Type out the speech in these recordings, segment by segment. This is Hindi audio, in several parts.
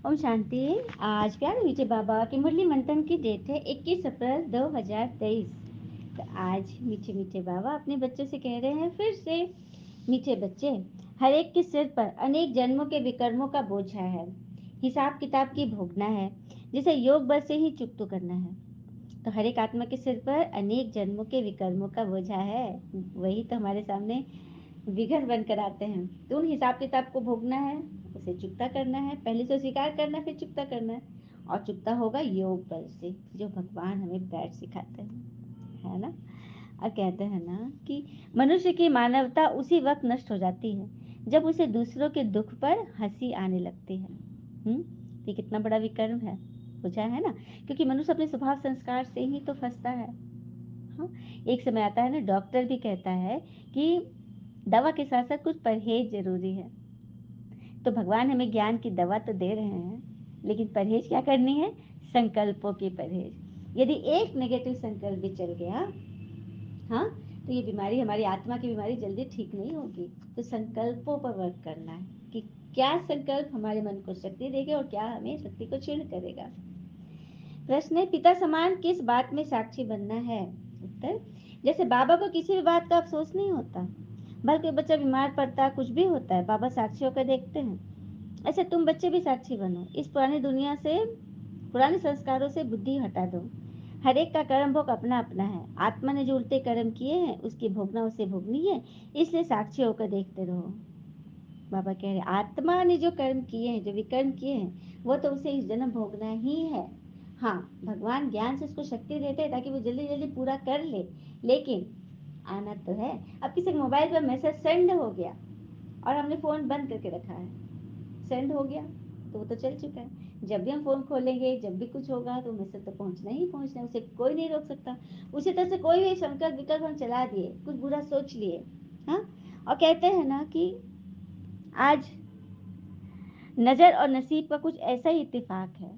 ओम शांति। आज प्यारे मीठे बाबा की मुरली मंथन की डेट है 21 अप्रैल 2023। तो आज मीठे मीठे बाबा अपने बच्चों से कह रहे हैं फिर से, मीठे बच्चे, हर एक के सिर पर अनेक जन्मों के विकर्मों का बोझा है, हिसाब किताब की भोगना है, जिसे योग बल से ही चुकतो करना है। तो हर एक आत्मा के सिर पर अनेक जन्मों के विकर्मों का बोझा है, वही तो हमारे सामने विघन बनकर आते हैं। तो उन हिसाब किताब को भोगना है, उसे चुकता करना है, पहले से स्वीकार करना है, फिर चुकता करना है। और चुकता होगा योग बल से, जो भगवान हमें बैठ सिखाते हैं, है ना। और कहते हैं ना कि मनुष्य की मानवता उसी वक्त नष्ट हो जाती है जब उसे दूसरों के दुख पर हंसी आने लगती है। ये कितना बड़ा विकर्म है, पूछा है ना, क्योंकि मनुष्य अपने स्वभाव संस्कार से ही तो फंसता है। हाँ, एक समय आता है ना, डॉक्टर भी कहता है कि दवा के साथ साथ कुछ परहेज जरूरी है। तो भगवान हमें ज्ञान की दवा तो दे रहे हैं, लेकिन परहेज क्या करनी है? संकल्पों की परहेज। यदि एक नेगेटिव संकल्प भी चल गया, हाँ, तो ये बीमारी, हमारी आत्मा की बीमारी जल्दी ठीक नहीं होगी। तो संकल्पों पर वर्क करना है कि क्या संकल्प हमारे मन को शक्ति देगा और क्या हमें शक्ति को क्षीण करेगा। प्रश्न है, पिता समान किस बात में साक्षी बनना है? उत्तर, जैसे बाबा को किसी भी बात का अफसोस नहीं होता, बल्कि बच्चा बीमार पड़ता, कुछ भी होता है, बाबा साक्षी होकर देखते हैं। ऐसे तुम बच्चे भी साक्षी बनो। इस पुरानी दुनिया से, पुराने संस्कारों से बुद्धि हटा दो। हर एक का कर्म भोग अपना अपना है। आत्मा ने जो उल्टे कर्म किए हैं उसकी भोगना उसे भोगनी है, इसलिए साक्षी होकर देखते रहो। बाबा कह रहे, आत्मा ने जो कर्म किए हैं, जो विकर्म किए हैं, वो तो उसे इस जन्म भोगना ही है। हाँ, भगवान ज्ञान से उसको शक्ति देते हैं ताकि वो जल्दी जल्दी पूरा कर ले, लेकिन आना तो है। अब किसी मोबाइल पर मैसेज सेंड हो गया और हमने फोन बंद करके रखा है, सेंड हो गया तो वो तो चल चुका है। जब भी हम फोन खोलेंगे, जब भी कुछ होगा, तो मैसेज तो पहुंचना ही पहुंचना है, उसे कोई नहीं रोक सकता। उसी तरह से कोई भी संकल्प विकल्प हम चला दिए, कुछ बुरा सोच लिए, हाँ, और कहते हैं ना कि आज नजर और नसीब का कुछ ऐसा ही इत्तेफाक है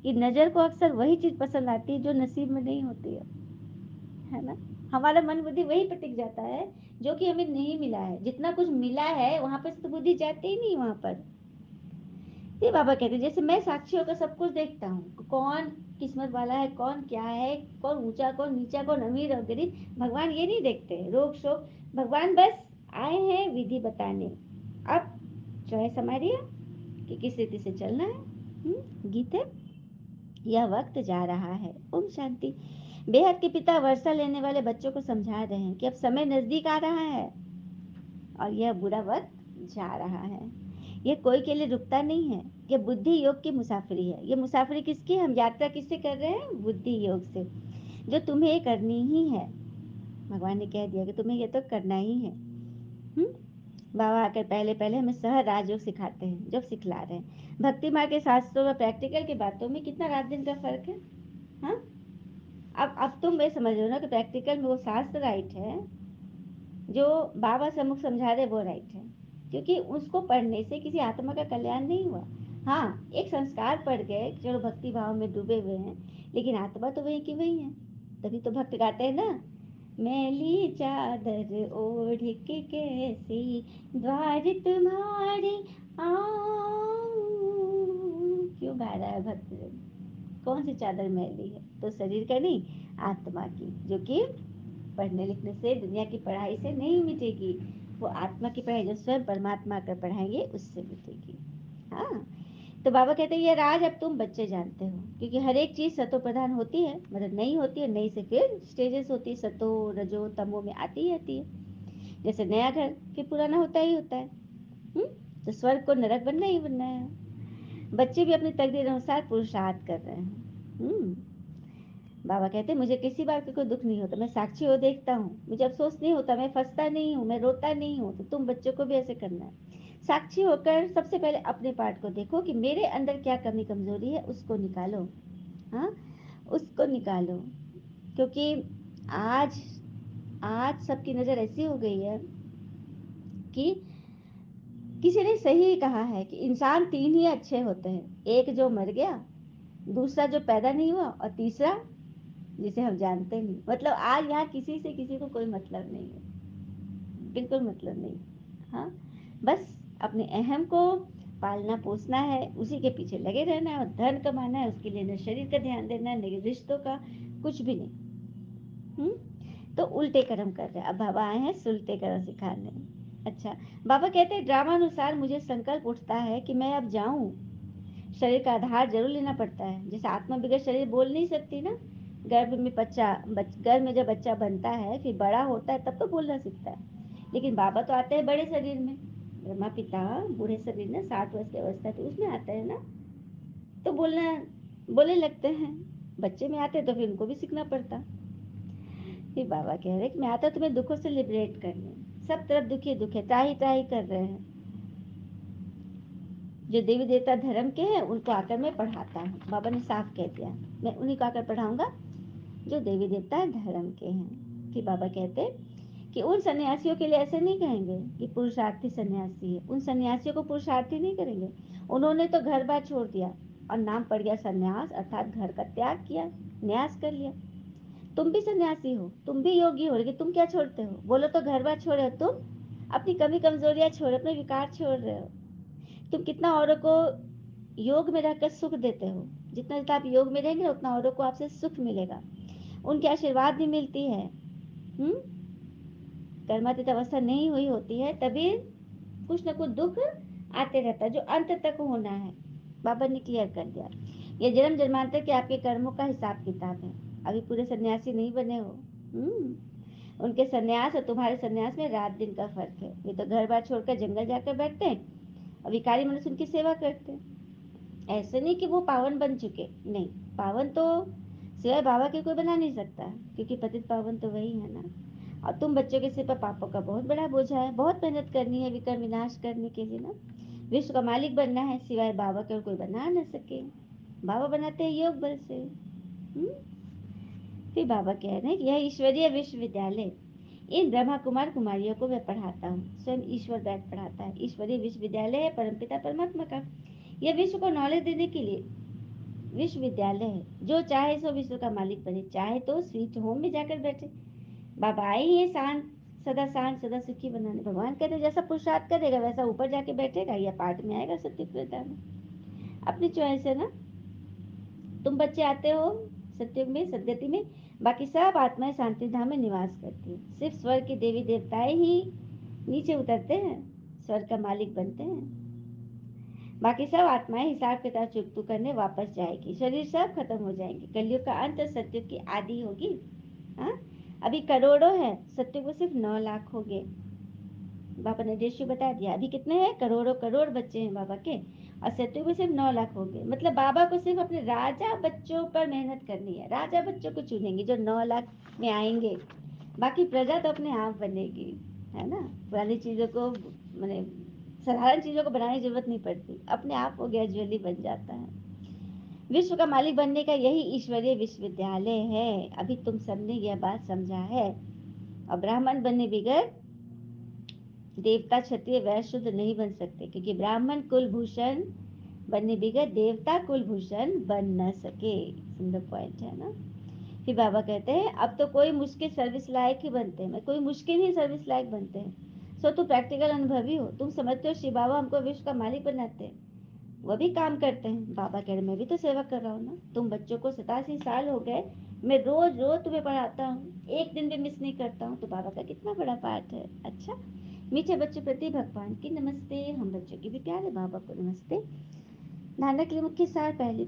कि नजर को अक्सर वही चीज पसंद आती है जो नसीब में नहीं होती है ना। हमारा मन बुद्धि वही पर टिक जाता है जो कि हमें नहीं मिला है। जितना कुछ मिला है वहां पर तो बुद्धि जाती ही नहीं वहां पर। ये बाबा कहते हैं, जैसे मैं साक्षी होकर सब कुछ देखता हूँ, कौन किस्मत वाला है, कौन क्या है, कौन ऊंचा कौन नीचा, कौन अमीर और गरीब, भगवान ये नहीं देखते रोग शोक। भगवान बस आए हैं विधि बताने। अब चॉइस हमारी है कि किस रीति से चलना है। गीत है, यह वक्त जा रहा है। ओम शांति। बेहद के पिता वर्षा लेने वाले बच्चों को समझा रहे हैं कि अब समय नजदीक आ रहा है और यह बुरा वक्त जा रहा है। यह कोई के लिए रुकता नहीं है। यह बुद्धि योग की मुसाफरी है। यह मुसाफरी किसकी? हम यात्रा किससे कर रहे हैं? बुद्धि योग से, जो तुम्हें करनी ही है। भगवान ने कह दिया कि तुम्हें यह तो करना ही है। बाबा आकर पहले पहले हमें सह राजयोग सिखाते हैं, जब सिखला रहे हैं। भक्ति मार्ग के शास्त्रों में प्रैक्टिकल की बातों में कितना रात दिन का फर्क है। हाँ, अब तुम ये समझ लो ना कि प्रैक्टिकल में वो शास्त्र राइट है, जो बाबा सम्मुख समझा रहे वो राइट है, क्योंकि उसको पढ़ने से किसी आत्मा का कल्याण नहीं हुआ। हाँ, एक संस्कार पड़ गए, चलो भक्ति भाव में डूबे हुए हैं, लेकिन आत्मा तो वही की वही है। तभी तो भक्त गाते हैं ना, मैली चादर ओढ़ के कैसी द्वार तुम्हारे आऊं। क्यों गा रहा है भक्त? कौन सी चादर मैली है? तो शरीर का नहीं, आत्मा की, जो कि पढ़ने लिखने से, दुनिया की पढ़ाई से नहीं मिटेगी। वो आत्मा की पढ़ाई जो स्वयं परमात्मा कर पढ़ाएंगे उससे मिटेगी। हाँ, तो बाबा कहते हैं ये राज अब तुम बच्चे जानते हो, क्योंकि हर एक चीज सतो प्रधान होती है, मतलब नहीं होती है, नहीं से फिर स्टेजेस होती है, सतो रजो तमो में आती ही आती है। जैसे नया घर फिर पुराना होता ही होता है। तो स्वर्ग को नरक बनना ही बनना है। बच्चे भी अपनी तकदीर अनुसार पुरुषार्थ कर रहे हैं। बाबा कहते हैं मुझे किसी बात का कोई दुख नहीं होता, मैं साक्षी हो देखता हूँ, मुझे अफसोस नहीं होता, मैं फंसता नहीं हूँ, मैं रोता नहीं हूँ। तो तुम बच्चों को भी ऐसे करना है। साक्षी होकर सबसे पहले अपने पार्ट को देखो कि मेरे अंदर क्या कमी कमजोरी है, उसको निकालो। हाँ, उसको निकालो, क्योंकि आज आज सबकी नजर ऐसी हो गई है कि किसी ने सही कहा है कि इंसान तीन ही अच्छे होते हैं, एक जो मर गया, दूसरा जो पैदा नहीं हुआ, और तीसरा जिसे हम जानते नहीं। मतलब आज यहाँ किसी से किसी को कोई मतलब नहीं है, बिल्कुल मतलब नहीं। हाँ, बस अपने अहम को पालना पोसना है, उसी के पीछे लगे रहना है और धन कमाना है, उसके लिए न शरीर का ध्यान देना है, न रिश्तों का, कुछ भी नहीं। तो उल्टे कर्म कर रहे हैं। अब बाबा आए हैं सुलटे कर्म सिखाने। अच्छा, बाबा कहते हैं ड्रामा अनुसार मुझे संकल्प उठता है कि मैं अब जाऊं। शरीर का आधार जरूर लेना पड़ता है, जैसे आत्मा बगैर शरीर बोल नहीं सकती ना। गर्भ में जब बच्चा बनता है, फिर बड़ा होता है, तब तो बोलना सीखता है। लेकिन बाबा तो आते हैं बड़े शरीर में, ब्रह्मा पिता बूढ़े शरीर में 60 वर्ष की अवस्था थी उसमें आते हैं ना, तो बोलने लगते हैं। बच्चे में आते तो फिर उनको भी सीखना पड़ता। फिर बाबा कह रहे कि मैं आता तुम्हें दुखों से लिबरेट करने। सब तरफ दुखी दुख है, त्राही त्राही कर रहे हैं। जो देवी देवता धर्म के हैं उनको आकर मैं पढ़ाता हूँ। बाबा ने साफ कह दिया, मैं उन्हीं को आकर पढ़ाऊंगा जो देवी देवता धर्म के हैं। कि बाबा कहते कि उन सन्यासियों के लिए ऐसे नहीं कहेंगे कि पुरुषार्थी सन्यासी है, उन सन्यासियों को पुरुषार्थी नहीं करेंगे। उन्होंने तो घर बार छोड़ दिया और नाम पड़ गया सन्यास, अर्थात घर का त्याग किया, न्यास कर लिया। तुम भी सन्यासी हो, तुम भी योगी हो, लेकिन तुम क्या छोड़ते हो? बोलो तो घर बार छोड़े हो तुम, अपनी कमी कमजोरियां छोड़, अपने विकार छोड़ रहे हो। तुम कितना औरों को योग में रहकर सुख देते हो। जितना जितना आप योग में रहेंगे उतना औरों को आपसे सुख मिलेगा, उनके आशीर्वाद भी मिलती है। कर्मातीत अवस्था नहीं हुई होती है तभी कुछ न कुछ दुख आते रहता है, जो अंत तक होना है। बाबा ने क्लियर कर दिया, ये जन्म जन्मांतर के आपके कर्मों का हिसाब किताब है। अभी पूरे सन्यासी नहीं बने हो। उनके सन्यास और तुम्हारे सन्यास में रात दिन का फर्क है। वे तो घर बार छोड़कर जंगल जाकर बैठते हैं और विकारी मनुष्य उनकी सेवा करते हैं। ऐसे नहीं कि वो पावन बन चुके, नहीं, पावन तो सिवाय बाबा के कोई बना नहीं सकता, क्योंकि पतित पावन तो वही है ना। और तुम बच्चों के सिर पर पापों का बहुत बड़ा बोझा है, बहुत मेहनत करनी है विक्रम विनाश करने के लिए ना। विश्व का मालिक बनना है, सिवाय बाबा के और कोई बना न सके। बाबा बनाते हैं योग बल से। फिर बाबा कह रहे हैं कि यह ईश्वरीय विश्वविद्यालय, इन ब्रह्मा कुमार कुमारियों को मैं पढ़ाता हूँ, स्वयं ईश्वर बैठ पढ़ाता है। ईश्वरीय विश्वविद्यालय है परमपिता परमात्मा का। यह विश्व को नॉलेज देने के लिए विश्वविद्यालय है। जो चाहे सो विश्व का मालिक बने, चाहे तो स्वीट होम में जाकर बैठे। बाबा आए ही है शांत सदा सुखी बनाने। भगवान कहते जैसा पुरुषार्थ करेगा वैसा ऊपर जाके बैठेगा या पार्ट में आएगा सत्युग में। अपनी चॉइस है ना। तुम बच्चे आते हो सत्युग में, सदगति में, बाकी सब आत्माएं शांति धाम में निवास करती है। सिर्फ स्वर्ग के देवी देवताएं ही नीचे उतरते हैं, स्वर्ग का मालिक बनते हैं। बाकी सब आत्माएं हिसाब किताब चुकतू करने वापस जाएगी, शरीर सब खत्म हो जाएंगे। कलयुग का अंत सत्युग की आदि होगी। हाँ, अभी करोड़ों है, सत्युग में सिर्फ 9 लाख हो गए। बाबा ने रेशियो बता दिया, अभी कितने हैं, करोड़ों करोड़ बच्चे हैं बाबा के, और सत्युग में सिर्फ 9 लाख हो गए। मतलब बाबा को सिर्फ अपने राजा बच्चों पर मेहनत करनी है। राजा बच्चों को चुनेंगे जो 9 लाख में आएंगे, बाकी प्रजा तो अपने आप बनेगी, है ना। पुरानी चीजों को मैंने साधारण चीजों को बनाने की जरूरत नहीं पड़ती, अपने आप वो ग्रेजुअली बन जाता है। विश्व का मालिक बनने का यही ईश्वरीय विश्वविद्यालय है। अभी तुम सबने यह बात समझा है। और ब्राह्मण बनने बगैर देवता क्षत्रिय वैश्य शूद्र नहीं बन सकते, क्योंकि ब्राह्मण कुलभूषण बनने बगैर देवता कुलभूषण बन न सके। सुंदर पॉइंट है ना। फिर बाबा कहते हैं अब तो कोई मुश्किल सर्विस लायक ही बनते हैं, मैं कोई मुश्किल ही सर्विस लायक बनते हैं। सो तू प्रैक्टिकल अनुभवी हो, तुम समझते हो शिव बाबा हमको विश्व का मालिक बनाते हैं, वो भी काम करते हैं। बाबा कह रहे मैं भी तो सेवा कर रहा हूँ ना। तुम बच्चों को 87 साल हो गए, मैं रोज रोज तुम्हें पढ़ाता हूँ, एक दिन भी मिस नहीं करता हूँ, तो बाबा का कितना बड़ा पार्ट है। अच्छा, मीठे बच्चों प्रति भगवान की नमस्ते, हम बच्चों की भी प्यारे बाबा को नमस्ते। धारणा के लिए मुख्य सार पहले,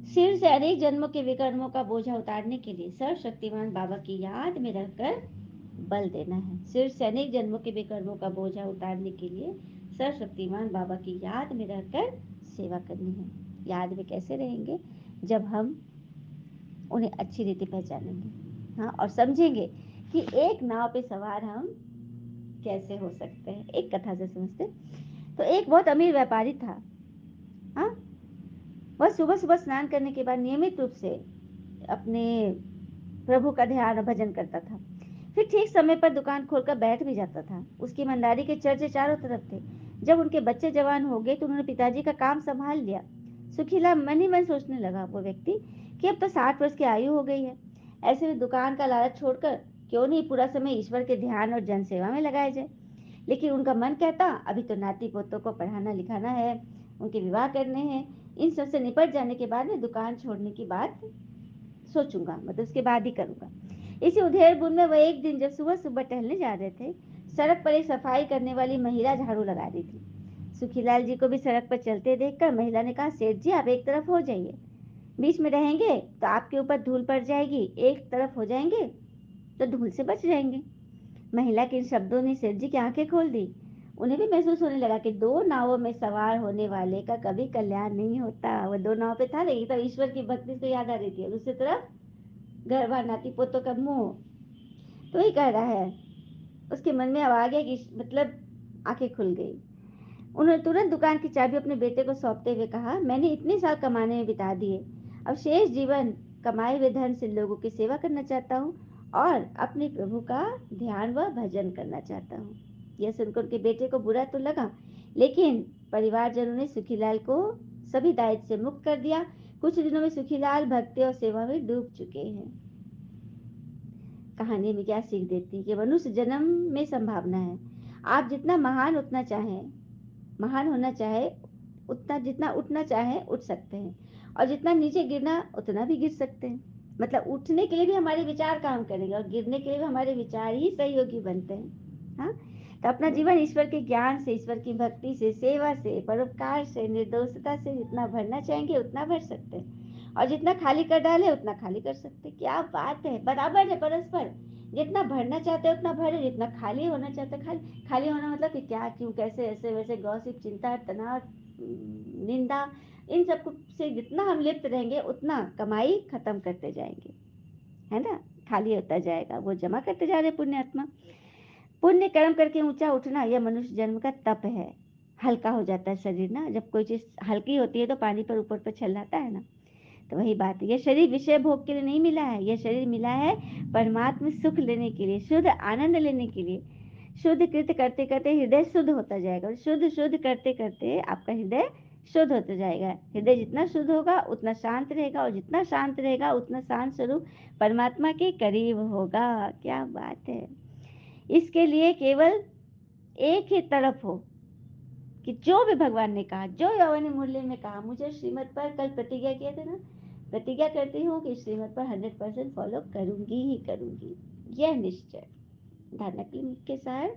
सिर से अनेक जन्मों के विकर्मों का बोझा उतारने के लिए सर्वशक्तिमान बाबा की याद में रहकर बल देना है। सिर से अनेक जन्मों के विकर्मों का बोझा उतारने के लिए सर्वशक्तिमान बाबा की याद में रहकर सेवा करनी है। याद में कैसे रहेंगे? जब हम उन्हें अच्छी रीति पहचानेंगे, हाँ, और समझेंगे कि एक नाव पे सवार हम कैसे हो सकते हैं। एक कथा से समझते। तो एक बहुत अमीर व्यापारी था। हाँ, वह सुबह सुबह स्नान करने के बाद नियमित रूप से अपने प्रभु का ध्यान और भजन करता था। फिर ठीक समय पर दुकान खोलकर बैठ भी जाता था। उसकी ईमानदारी के चर्चे चारों तरफ थे। जब उनके बच्चे जवान हो गए तो उन्होंने पिताजी का काम संभाल लिया। सुखीला मन ही मन सोचने लगा वो व्यक्ति कि अब तो 60 वर्ष की आयु हो गई है, ऐसे में दुकान का लालच छोड़कर क्यों नहीं पूरा समय ईश्वर के ध्यान और जनसेवा में लगाया जाए। लेकिन उनका मन कहता अभी तो नाती पोतों को पढ़ाना लिखाना है, उनके विवाह करने हैं, इन सब से निपट जाने के बाद में दुकान छोड़ने की बात सोचूंगा, मतलब उसके बाद ही करूंगा। इसी उधेड़-बुन में वह एक दिन जब सुबह-सुबह टहलने जा रहे थे, सड़क पर एक सफाई करने वाली महिला झाड़ू लगा रही थी। सुखीलाल जी को भी सड़क पर चलते देखकर महिला ने कहा, सेठ जी आप एक तरफ हो जाइए, बीच में रहेंगे तो आपके ऊपर धूल पड़ जाएगी, एक तरफ हो जाएंगे तो धूल से बच जाएंगे। महिला के इन शब्दों ने सेठ जी की आंखें खोल दी। उन्हें भी महसूस होने लगा कि दो नावों में सवार होने वाले का कभी कल्याण नहीं होता। वो दो नाव पे था, लेकिन तो ईश्वर की भक्ति से याद आ रही थी, और दूसरी तरफ घर बार नाती पोतों का मुंह। तो वही कह रहा है, उसके मन में अब आ गया कि मतलब आंखें खुल गई। उन्होंने तुरंत दुकान की चाबी अपने बेटे को सौंपते हुए कहा, मैंने इतने साल कमाने में बिता दिए, अब शेष जीवन कमाए हुए धन से लोगों की सेवा करना चाहता हूँ और अपने प्रभु का ध्यान व भजन करना चाहता हूँ। यह सुनकर उनके बेटे को बुरा तो लगा, लेकिन परिवारजनों ने सुखीलाल को सभी दायित्व से मुक्त कर दिया। कुछ दिनों में सुखीलाल भक्ति और सेवा में डूब चुके हैं। कहानी में क्या सीख देती है कि मनुष्य जन्म में संभावना है। आप जितना महान होना चाहे उतना, जितना उठना चाहे उठ सकते हैं, और जितना नीचे गिरना उतना भी गिर सकते हैं। मतलब उठने के लिए भी हमारे विचार काम करेंगे और गिरने के लिए भी हमारे विचार ही सहयोगी बनते हैं। हाँ, तो अपना जीवन ईश्वर के ज्ञान से, ईश्वर की भक्ति से, सेवा से, परोपकार से, निर्दोषता से जितना भरना चाहेंगे उतना भर सकते हैं, और जितना खाली कर डाले उतना खाली कर सकते हैं। क्या बात है, बराबर है, परस्पर। जितना भरना चाहते हैं उतना भरे, जितना खाली होना चाहते हैं खाली। खाली होना मतलब कि क्या, क्यों, कैसे, ऐसे वैसे, गॉसिप, चिंता, तनाव, निंदा, इन सब से जितना हम लिप्त रहेंगे उतना कमाई खत्म करते जाएंगे, है ना। खाली होता जाएगा, वो जमा करते जा रहे पुण्य आत्मा। पुण्य कर्म करके ऊंचा उठना यह मनुष्य जन्म का तप है। हल्का हो जाता है शरीर ना, जब कोई चीज हल्की होती है तो पानी पर ऊपर पर चलाता है ना। तो वही बात है, यह शरीर विषय भोग के लिए नहीं मिला है, यह शरीर मिला है परमात्मा सुख लेने के लिए, शुद्ध आनंद लेने के लिए। शुद्ध कृत्य करते करते हृदय शुद्ध होता जाएगा, शुद्ध शुद्ध करते करते आपका हृदय शुद्ध होता जाएगा। हृदय जितना शुद्ध होगा उतना शांत रहेगा, और जितना शांत रहेगा उतना शांत स्वरूप परमात्मा के करीब होगा। क्या बात है। इसके लिए केवल एक ही तरफ हो कि जो भी भगवान ने कहा, जो बाबा ने मुरली में कहा, मुझे श्रीमत पर कल प्रतिज्ञा किया था ना, प्रतिज्ञा करती हूँ कि श्रीमत पर 100% फॉलो करूंगी ही करूंगी, यह निश्चय। धारणा के मुख्य सार,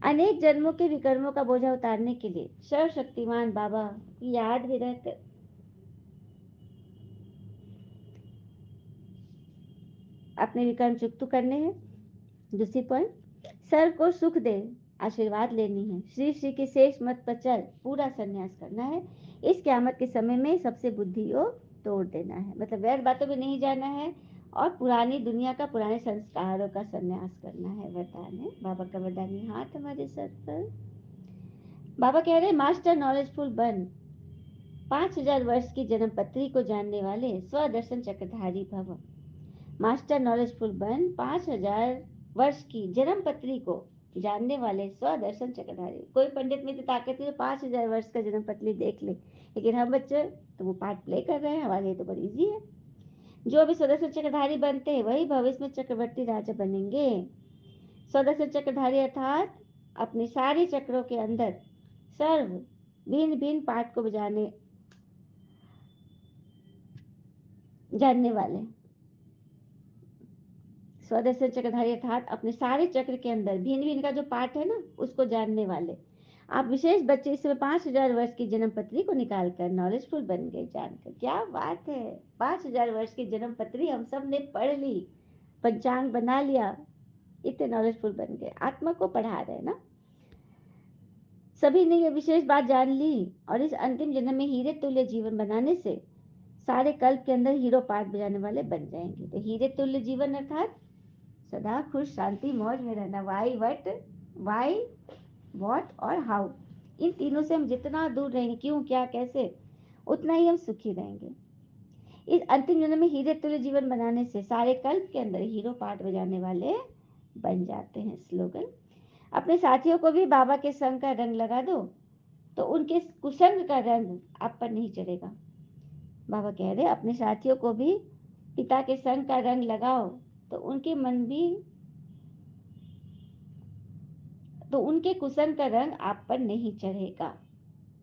अनेक जन्मों के विकर्मों का बोझा उतारने के लिए सर्वशक्तिमान बाबा की याद में रहकर अपने विकर्म चुकता करने हैं। दूसरी पॉइंट, सर्व को सुख दे आशीर्वाद लेनी है, श्री श्री के शेष मत पर चल पूरा संन्यास करना है। इस क़यामत के समय में सबसे बुद्धि को तोड़ देना है, मतलब व्यर्थ बातों में नहीं जाना है, और पुरानी दुनिया का, पुराने संस्कारों का संन्यास करना है। वरदान है, बाबा का वरदानी हाथ हमारे सर पर। बाबा कह रहे, मास्टर नॉलेजफुल बन, 5000 वर्ष की जन्म पत्री को जानने वाले स्वदर्शन चक्रधारी भव। मास्टर नॉलेजफुल बन, 5000 वर्ष की जन्म पत्री को जानने वाले स्वदर्शन चक्रधारी। कोई पंडित में तो ताकत है 5000 वर्ष का जन्म पत्री देख ले, लेकिन हम बच्चे तो वो पार्ट प्ले कर रहे हैं, हमारे लिए तो बड़ी इजी है। जो भी स्वदर्शन चक्रधारी बनते हैं वही भविष्य में चक्रवर्ती राजा बनेंगे। स्वदर्शन चक्रधारी अर्थात अपने सारे चक्रों के अंदर सर्व भिन्न भिन्न पाठ को बजाने जानने वाले। स्वदर्शन चक्रधारी अर्थात अपने सारे चक्र के अंदर भिन्न भिन्न का जो पार्ट है ना, उसको जानने वाले। आप विशेष बच्चे इस समय 5000 वर्ष की जन्म पत्री को निकालकर नॉलेजफुल बन गए जानकर। क्या बात है, 5000 वर्ष की जन्म पत्री हम सब ने पढ़ ली, पंचांग बना लिया, इतने नॉलेजफुल बन गए। आत्मा को पढ़ा रहे ना, सभी ने ये विशेष बात जान ली, और इस अंतिम जन्म में हीरे तुल्य जीवन बनाने से सारे कल्प के अंदर हीरो पार्ट बजाने वाले बन जाएंगे। तो हीरे तुल्य जीवन अर्थात सदा खुश, शांति, मौज में रहना। वाई व्हाट और हाउ, इन तीनों से हम जितना दूर रहेंगे, क्यों, क्या, कैसे, उतना ही हम सुखी रहेंगे। इस अंतिम जन्म में हीरे तुल्य जीवन बनाने से सारे कल्प के अंदर हीरो पार्ट बजाने वाले बन जाते हैं। स्लोगन, अपने साथियों को भी बाबा के संग का रंग लगा दो तो उनके कुसंग का रंग आप पर नहीं चढ़ेगा। बाबा कह रहे, अपने साथियों को भी पिता के संग का रंग लगाओ तो उनके मन भी तो उनके कुशन का रंग आप पर नहीं चढ़ेगा।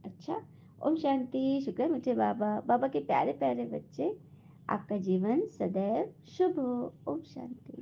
अच्छा, ओम शांति, शुक्र है मुझे बाबा, बाबा के प्यारे-प्यारे बच्चे, आपका जीवन सदैव शुभ हो। ओम शांति।